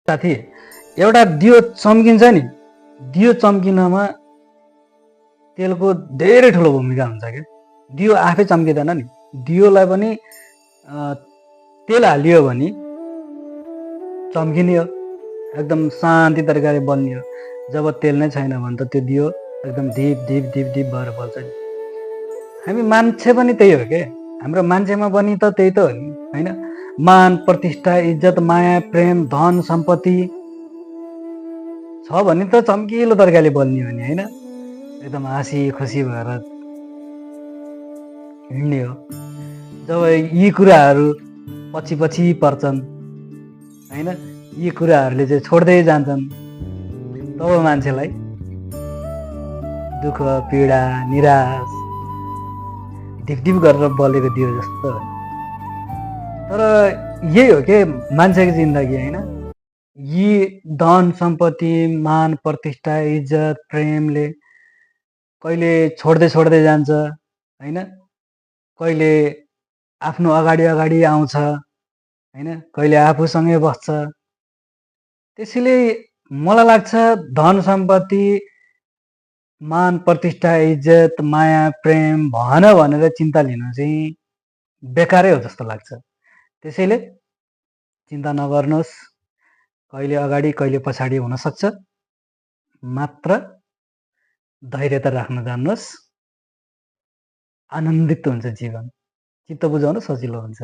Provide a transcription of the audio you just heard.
साथी, एउटा दियो चम्किन्छ नि, दियो चम्किनमा तेलको धेरै ठुलो भूमिका हुन्छ क्या। दियो आफै चम्किँदैन नि, दियोलाई पनि तेल हालियो भने चम्किने हो, एकदम शान्ति तरिकाले बल्ने हो। जब तेल नै छैन भने त त्यो दियो एकदम धिप धिप धिप धिप भएर बल्छ नि। हामी मान्छे पनि त्यही हो के, हाम्रो मान्छेमा पनि त त्यही त हो नि, होइन? मान प्रतिष्ठा इज्जत माया प्रेम धन सम्पत्ति छ भने त चम्किलो तरिकाले बल्ने हो नि, होइन? एकदम हाँसी खुसी भएर हिँड्ने हो। जब यी कुराहरू पछि पछि पर्छन्, होइन, यी कुराहरूले चाहिँ छोड्दै जान्छन्, तब मान्छेलाई दुःख पीडा निराश ढिपढिप गरेर बलेको दियो जस्तो हो। तर यही हो के मान्छेको जिन्दगी, होइन? यी धन सम्पत्ति मान प्रतिष्ठा इज्जत प्रेमले कहिले छोड्दै छोड्दै जान्छ, होइन? कहिले आफ्नो अगाडि अगाडि आउँछ, होइन? कहिले आफूसँगै बस्छ। त्यसैले मलाई लाग्छ धन सम्पत्ति मान प्रतिष्ठा इज्जत माया प्रेम भन भनेर चिन्ता लिनु चाहिँ बेकारै हो जस्तो लाग्छ। त्यसैले चिन्ता नगर्नुहोस्, कहिले अगाडि कहिले पछाडि हुनसक्छ, मात्र धैर्यता राख्न जान्नुहोस्, आनन्दित हुन्छ जीवन, चित्त बुझाउनु सजिलो हुन्छ।